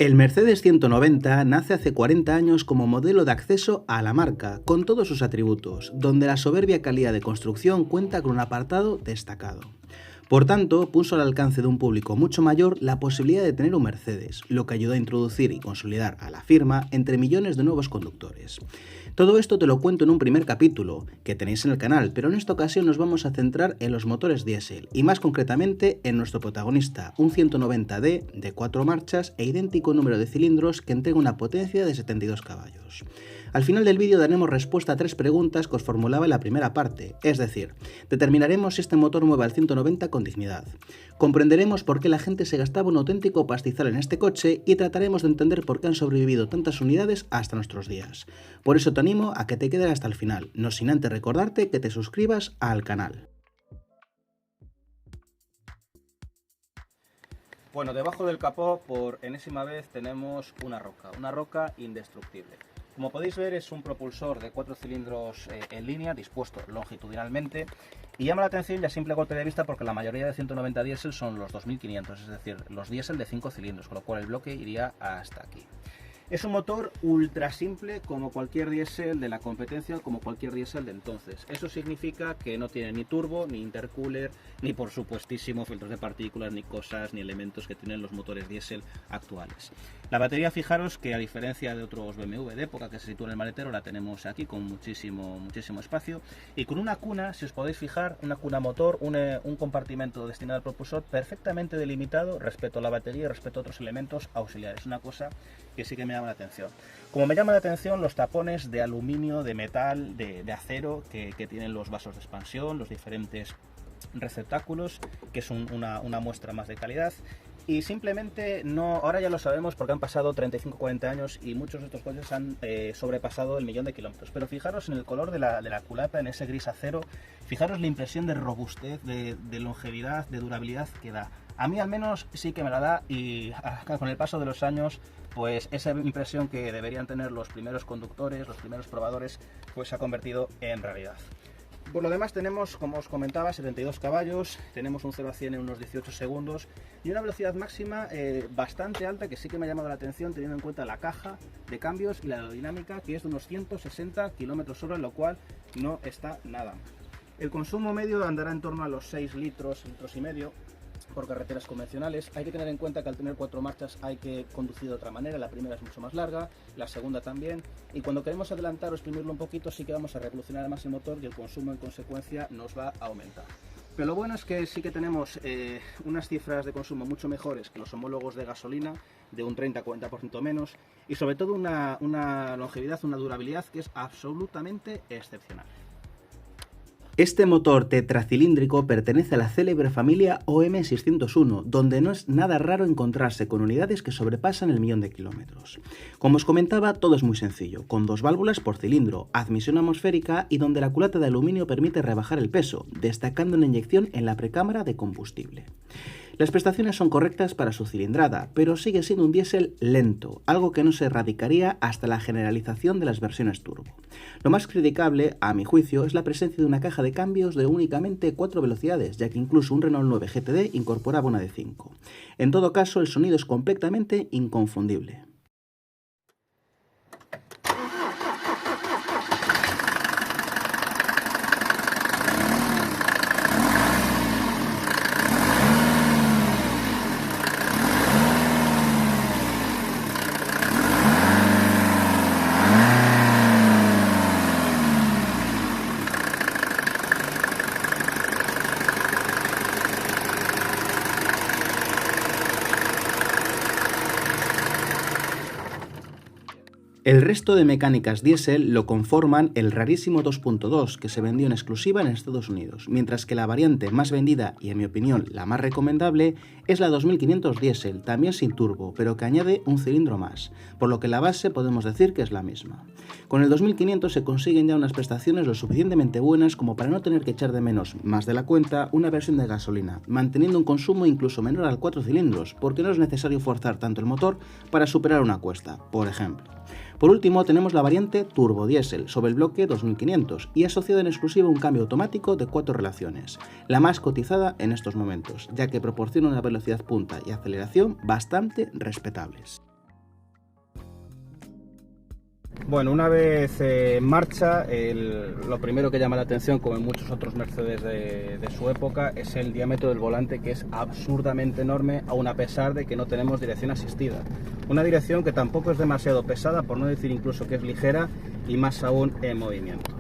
El Mercedes 190 nace hace 40 años como modelo de acceso a la marca, con todos sus atributos, donde la soberbia calidad de construcción cuenta con un apartado destacado. Por tanto, puso al alcance de un público mucho mayor la posibilidad de tener un Mercedes, lo que ayudó a introducir y consolidar a la firma entre millones de nuevos conductores. Todo esto te lo cuento en un primer capítulo, que tenéis en el canal, pero en esta ocasión nos vamos a centrar en los motores diésel, y más concretamente en nuestro protagonista, un 190D de 4 marchas e idéntico número de cilindros que entrega una potencia de 72 caballos. Al final del vídeo daremos respuesta a 3 preguntas que os formulaba en la primera parte, es decir, determinaremos si este motor mueve al 190 con dignidad, comprenderemos por qué la gente se gastaba un auténtico pastizal en este coche y trataremos de entender por qué han sobrevivido tantas unidades hasta nuestros días. Por eso te animo a que te quedes hasta el final, no sin antes recordarte que te suscribas al canal. Bueno, debajo del capó por enésima vez tenemos una roca indestructible. Como podéis ver, es un propulsor de 4 cilindros en línea, dispuesto longitudinalmente, y llama la atención ya a simple golpe de vista porque la mayoría de 190 diésel son los 2500, es decir, los diésel de 5 cilindros, con lo cual el bloque iría hasta aquí. Es un motor ultra simple como cualquier diésel de la competencia, como cualquier diésel de entonces. Eso significa que no tiene ni turbo, ni intercooler, ni por supuestísimo filtros de partículas, ni cosas, ni elementos que tienen los motores diésel actuales. La batería, fijaros que a diferencia de otros BMW de época que se sitúa en el maletero, la tenemos aquí con muchísimo espacio y con una cuna, si os podéis fijar, una cuna motor, un compartimento destinado al propulsor perfectamente delimitado respecto a la batería y respecto a otros elementos auxiliares. Una cosa que sí que me llama la atención. Como me llama la atención los tapones de aluminio, de metal, de acero que tienen los vasos de expansión, los diferentes receptáculos, que es una muestra más de calidad. Y simplemente no, ahora ya lo sabemos porque han pasado 35-40 años y muchos de estos coches han sobrepasado el 1.000.000 de kilómetros. Pero fijaros en el color de la culata, en ese gris acero, fijaros la impresión de robustez, de longevidad, de durabilidad que da. A mí al menos sí que me la da y con el paso de los años, pues esa impresión que deberían tener los primeros conductores, los primeros probadores, pues se ha convertido en realidad. Por lo demás tenemos, como os comentaba, 72 caballos, tenemos un 0 a 100 en unos 18 segundos y una velocidad máxima bastante alta que sí que me ha llamado la atención teniendo en cuenta la caja de cambios y la aerodinámica, que es de unos 160 km/h, lo cual no está nada. El consumo medio andará en torno a los 6 litros y medio por carreteras convencionales. Hay que tener en cuenta que al tener 4 marchas hay que conducir de otra manera. La primera es mucho más larga, la segunda también, y cuando queremos adelantar o exprimirlo un poquito sí que vamos a revolucionar más el motor y el consumo en consecuencia nos va a aumentar. Pero lo bueno es que sí que tenemos unas cifras de consumo mucho mejores que los homólogos de gasolina, de un 30-40% menos, y sobre todo una longevidad, una durabilidad que es absolutamente excepcional. Este motor tetracilíndrico pertenece a la célebre familia OM601, donde no es nada raro encontrarse con unidades que sobrepasan el 1.000.000 de kilómetros. Como os comentaba, todo es muy sencillo, con 2 válvulas por cilindro, admisión atmosférica y donde la culata de aluminio permite rebajar el peso, destacando una inyección en la precámara de combustible. Las prestaciones son correctas para su cilindrada, pero sigue siendo un diésel lento, algo que no se erradicaría hasta la generalización de las versiones turbo. Lo más criticable, a mi juicio, es la presencia de una caja de cambios de únicamente 4 velocidades, ya que incluso un Renault 9 GTD incorporaba una de 5. En todo caso, el sonido es completamente inconfundible. El resto de mecánicas diésel lo conforman el rarísimo 2.2 que se vendió en exclusiva en Estados Unidos, mientras que la variante más vendida y en mi opinión la más recomendable es la 2500 diésel, también sin turbo, pero que añade un cilindro más, por lo que la base podemos decir que es la misma. Con el 2500 se consiguen ya unas prestaciones lo suficientemente buenas como para no tener que echar de menos, más de la cuenta, una versión de gasolina, manteniendo un consumo incluso menor al 4 cilindros, porque no es necesario forzar tanto el motor para superar una cuesta, por ejemplo. Por último, tenemos la variante turbo diésel sobre el bloque 2500 y asociada en exclusiva un cambio automático de 4 relaciones, la más cotizada en estos momentos, ya que proporciona una velocidad punta y aceleración bastante respetables. Bueno, una vez en marcha, lo primero que llama la atención, como en muchos otros Mercedes de su época, es el diámetro del volante, que es absurdamente enorme, aun a pesar de que no tenemos dirección asistida. Una dirección que tampoco es demasiado pesada, por no decir incluso que es ligera, y más aún en movimiento.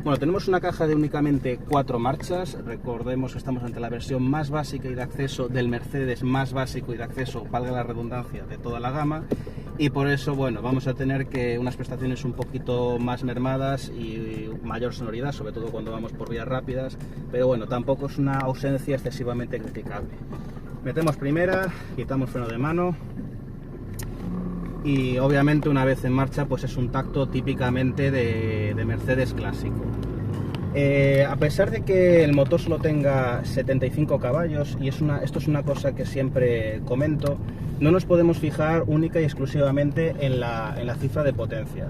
Bueno, tenemos una caja de únicamente 4 marchas. Recordemos que estamos ante la versión más básica y de acceso del Mercedes más básico y de acceso, valga la redundancia, de toda la gama. Y por eso, bueno, vamos a tener que unas prestaciones un poquito más mermadas y mayor sonoridad, sobre todo cuando vamos por vías rápidas. Pero bueno, tampoco es una ausencia excesivamente criticable. Metemos primera, quitamos freno de mano. Y obviamente una vez en marcha pues es un tacto típicamente de Mercedes clásico. A pesar de que el motor solo tenga 75 caballos, y esto es una cosa que siempre comento, no nos podemos fijar única y exclusivamente en la cifra de potencia.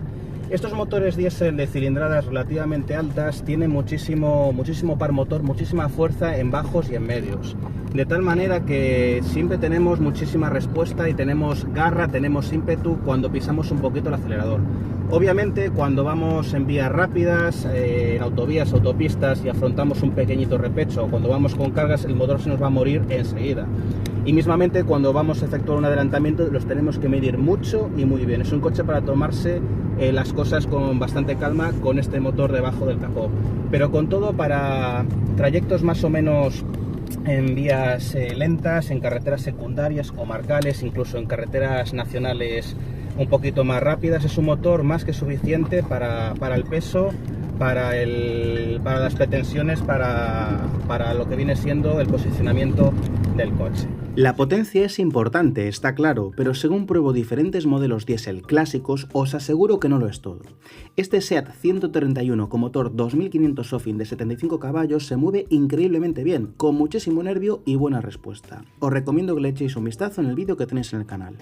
Estos motores diésel de cilindradas relativamente altas tienen muchísimo par motor, muchísima fuerza en bajos y en medios. De tal manera que siempre tenemos muchísima respuesta y tenemos garra, tenemos ímpetu cuando pisamos un poquito el acelerador. Obviamente cuando vamos en vías rápidas, en autovías, autopistas y afrontamos un pequeñito repecho, o cuando vamos con cargas, el motor se nos va a morir enseguida. Y mismamente cuando vamos a efectuar un adelantamiento los tenemos que medir mucho y muy bien. Es un coche para tomarse las cosas con bastante calma con este motor debajo del capó. Pero con todo, para trayectos más o menos en vías lentas, en carreteras secundarias, comarcales, incluso en carreteras nacionales un poquito más rápidas, es un motor más que suficiente para el peso, para las pretensiones, para lo que viene siendo el posicionamiento del coche. La potencia es importante, está claro, pero según pruebo diferentes modelos diésel clásicos, os aseguro que no lo es todo. Este SEAT 131 con motor 2500 Sofin de 75 caballos se mueve increíblemente bien, con muchísimo nervio y buena respuesta. Os recomiendo que le echéis un vistazo en el vídeo que tenéis en el canal.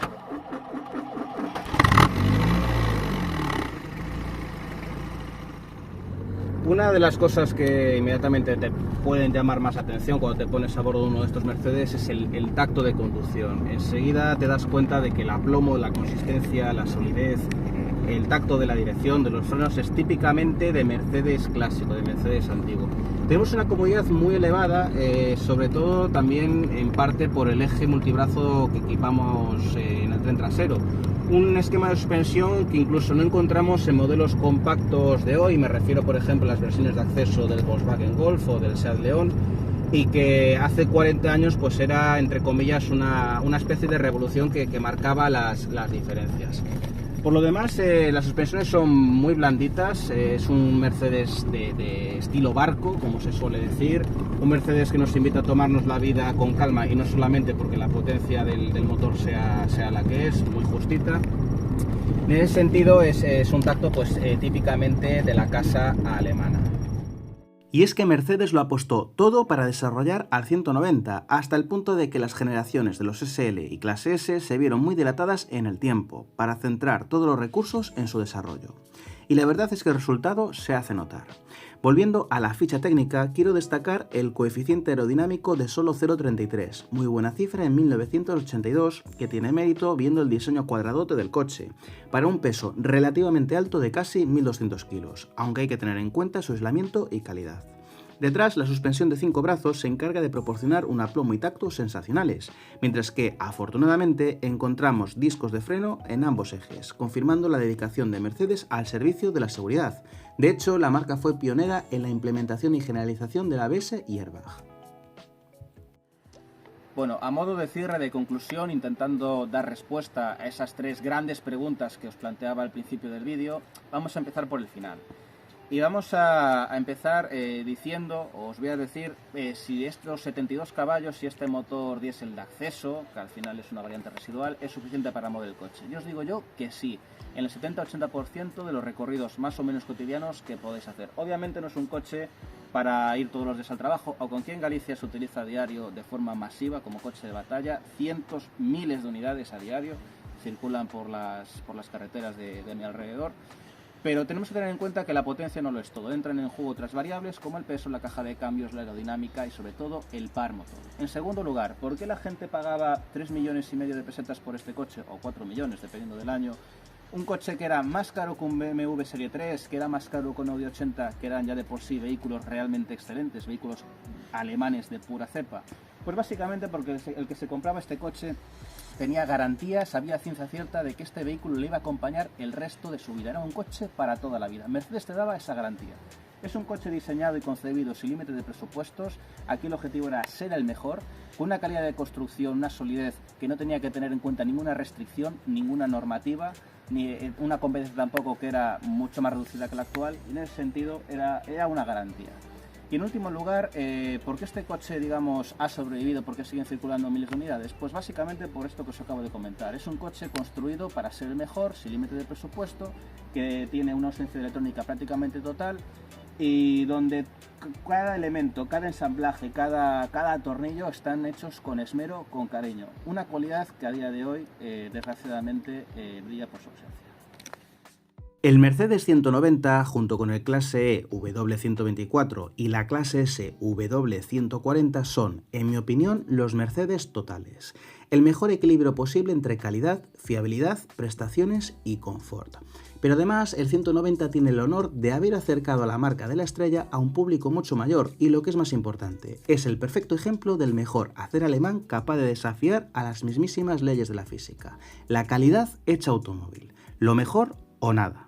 Una de las cosas que inmediatamente te pueden llamar más atención cuando te pones a bordo de uno de estos Mercedes es el tacto de conducción. Enseguida te das cuenta de que el aplomo, la consistencia, la solidez, el tacto de la dirección, de los frenos, es típicamente de Mercedes clásico, de Mercedes antiguo. Tenemos una comodidad muy elevada, sobre todo también en parte por el eje multibrazo que equipamos en el tren trasero. Un esquema de suspensión que incluso no encontramos en modelos compactos de hoy, me refiero por ejemplo a las versiones de acceso del Volkswagen Golf o del Seat León, y que hace 40 años pues era, entre comillas, una especie de revolución que marcaba las diferencias. Por lo demás, las suspensiones son muy blanditas, es un Mercedes de estilo barco, como se suele decir, un Mercedes que nos invita a tomarnos la vida con calma y no solamente porque la potencia del motor sea la que es, muy justita. En ese sentido es un tacto pues típicamente de la casa alemana. Y es que Mercedes lo apostó todo para desarrollar al 190, hasta el punto de que las generaciones de los SL y clase S se vieron muy dilatadas en el tiempo, para centrar todos los recursos en su desarrollo. Y la verdad es que el resultado se hace notar. Volviendo a la ficha técnica, quiero destacar el coeficiente aerodinámico de solo 0,33, muy buena cifra en 1982, que tiene mérito viendo el diseño cuadradote del coche, para un peso relativamente alto de casi 1200 kilos, aunque hay que tener en cuenta su aislamiento y calidad. Detrás, la suspensión de 5 brazos se encarga de proporcionar un aplomo y tacto sensacionales, mientras que, afortunadamente, encontramos discos de freno en ambos ejes, confirmando la dedicación de Mercedes al servicio de la seguridad. De hecho, la marca fue pionera en la implementación y generalización del ABS y airbag. Bueno, a modo de cierre, de conclusión, intentando dar respuesta a esas 3 grandes preguntas que os planteaba al principio del vídeo, vamos a empezar por el final. Y vamos a empezar diciendo, os voy a decir, si estos 72 caballos y este motor diésel de acceso, que al final es una variante residual, es suficiente para mover el coche. Yo os digo yo que sí, en el 70-80% de los recorridos más o menos cotidianos que podéis hacer. Obviamente no es un coche para ir todos los días al trabajo, aunque aquí en Galicia se utiliza a diario de forma masiva como coche de batalla, cientos, miles de unidades a diario circulan por las carreteras de mi alrededor. Pero tenemos que tener en cuenta que la potencia no lo es todo. Entran en juego otras variables como el peso, la caja de cambios, la aerodinámica y sobre todo el par motor. En segundo lugar, ¿por qué la gente pagaba 3,5 millones de pesetas por este coche? O 4 millones, dependiendo del año. Un coche que era más caro que un BMW Serie 3, que era más caro que un Audi 80, que eran ya de por sí vehículos realmente excelentes, vehículos alemanes de pura cepa. Pues básicamente porque el que se compraba este coche tenía garantía, sabía a ciencia cierta de que este vehículo le iba a acompañar el resto de su vida. Era un coche para toda la vida. Mercedes te daba esa garantía. Es un coche diseñado y concebido sin límite de presupuestos. Aquí el objetivo era ser el mejor, con una calidad de construcción, una solidez que no tenía que tener en cuenta ninguna restricción, ninguna normativa, ni una competencia tampoco que era mucho más reducida que la actual, y en ese sentido era una garantía. Y en último lugar, ¿por qué este coche, digamos, ha sobrevivido? ¿Por qué siguen circulando miles de unidades? Pues básicamente por esto que os acabo de comentar. Es un coche construido para ser el mejor, sin límite de presupuesto, que tiene una ausencia de electrónica prácticamente total y donde cada elemento, cada ensamblaje, cada tornillo están hechos con esmero, con cariño. Una cualidad que a día de hoy, desgraciadamente, brilla por su ausencia. El Mercedes 190, junto con el clase E W124 y la clase S W140, son, en mi opinión, los Mercedes totales. El mejor equilibrio posible entre calidad, fiabilidad, prestaciones y confort. Pero además, el 190 tiene el honor de haber acercado a la marca de la estrella a un público mucho mayor y, lo que es más importante, es el perfecto ejemplo del mejor hacer alemán capaz de desafiar a las mismísimas leyes de la física. La calidad hecha automóvil. Lo mejor o nada.